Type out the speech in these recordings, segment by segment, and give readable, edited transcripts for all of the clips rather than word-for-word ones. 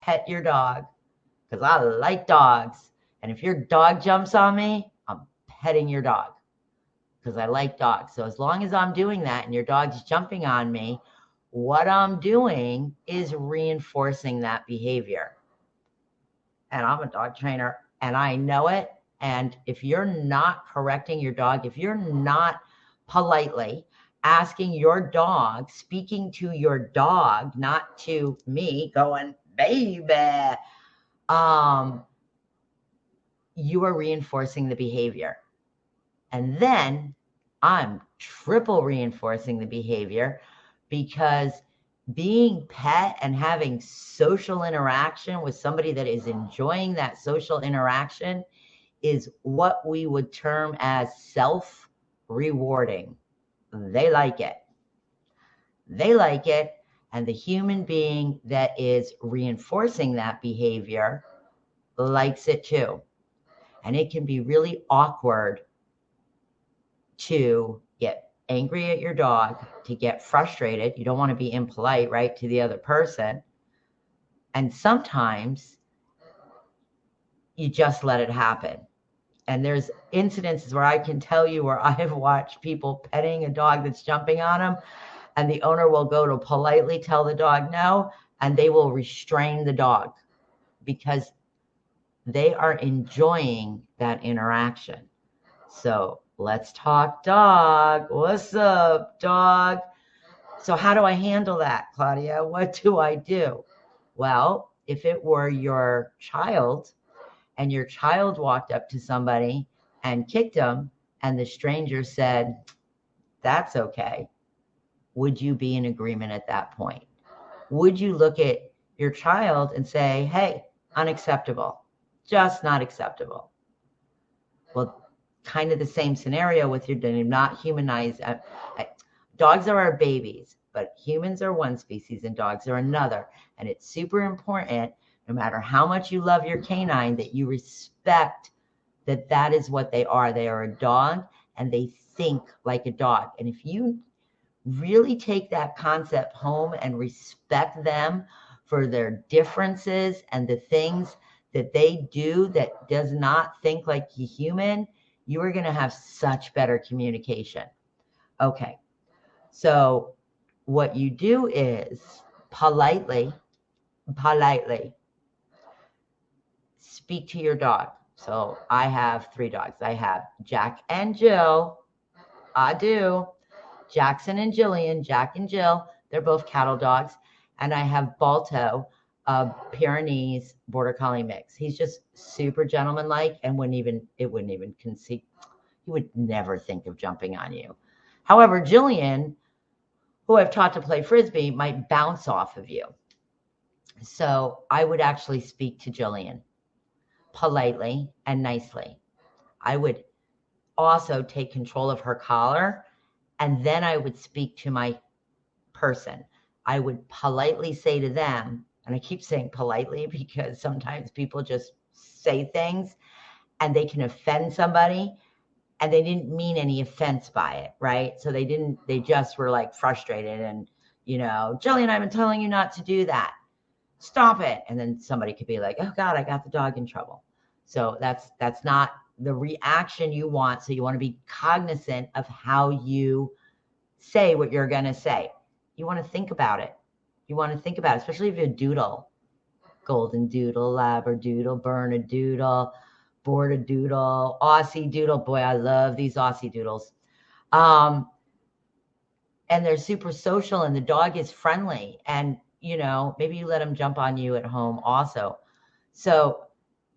pet your dog because I like dogs. And if your dog jumps on me, I'm petting your dog because I like dogs. So as long as I'm doing that and your dog's jumping on me, what I'm doing is reinforcing that behavior. And I'm a dog trainer and I know it. And if you're not correcting your dog, if you're not politely asking your dog, speaking to your dog, not to me going, baby, you are reinforcing the behavior. And then I'm triple reinforcing the behavior because being pet and having social interaction with somebody that is enjoying that social interaction is what we would term as self-rewarding. They like it. They like it. And the human being that is reinforcing that behavior likes it too. And it can be really awkward to get angry at your dog, to get frustrated. You don't want to be impolite, right, to the other person. And sometimes you just let it happen. And there's incidences where I can tell you where I've watched people petting a dog that's jumping on them, and the owner will go to politely tell the dog no, and they will restrain the dog because they are enjoying that interaction. So let's talk dog. What's up, dog? So how do I handle that, Claudia? What do I do? Well, if it were your child and your child walked up to somebody and kicked them and the stranger said, that's okay, would you be in agreement at that point? Would you look at your child and say, hey, unacceptable, just not acceptable? Well, kind of the same scenario with your not humanized. Dogs are our babies, but humans are one species and dogs are another. And it's super important, no matter how much you love your canine, that you respect that that is what they are. They are a dog and they think like a dog. And if you really take that concept home and respect them for their differences and the things that they do that does not think like a human, you are going to have such better communication. Okay. So what you do is politely speak to your dog. So I have 3 dogs. I have Jack and Jill. I do. Jackson and Jillian, Jack and Jill. They're both cattle dogs. And I have Balto, a Pyrenees Border Collie mix. He's just super gentleman-like and it wouldn't even conceive. He would never think of jumping on you. However, Jillian, who I've taught to play Frisbee, might bounce off of you. So I would actually speak to Jillian politely and nicely. I would also take control of her collar, and then I would speak to my person. I would politely say to them, and I keep saying politely because sometimes people just say things and they can offend somebody and they didn't mean any offense by it, right? So they just were like frustrated and, Jillian, I've been telling you not to do that. Stop it. And then somebody could be like, oh God, I got the dog in trouble. So that's not the reaction you want. So you want to be cognizant of how you say what you're going to say. You want to think about it. Especially if you're a doodle, golden doodle, labradoodle, bernedoodle, border-doodle, Aussie doodle. Boy, I love these Aussie doodles. And they're super social and the dog is friendly. And, maybe you let them jump on you at home also. So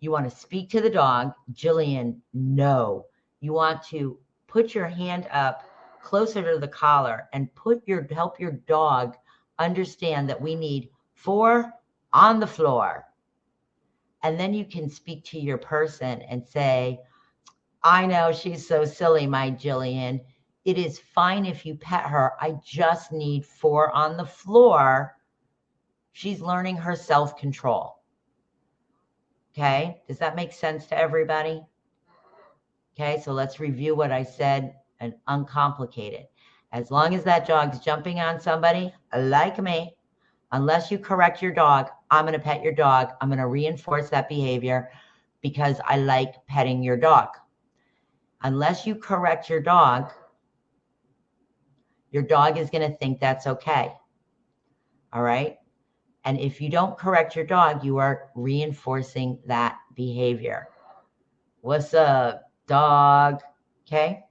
you want to speak to the dog. Jillian, no. You want to put your hand up closer to the collar and help your dog understand that we need 4 on the floor. And then you can speak to your person and say, I know she's so silly, my Jillian. It is fine if you pet her. I just need 4 on the floor. She's learning her self-control. Okay? Does that make sense to everybody? Okay, so let's review what I said and uncomplicated. As long as that dog's jumping on somebody, like me, Unless you correct your dog, I'm going to pet your dog. I'm going to reinforce that behavior because I like petting your dog. Unless you correct your dog is going to think that's okay. All right? And if you don't correct your dog, you are reinforcing that behavior. What's up, dog? Okay?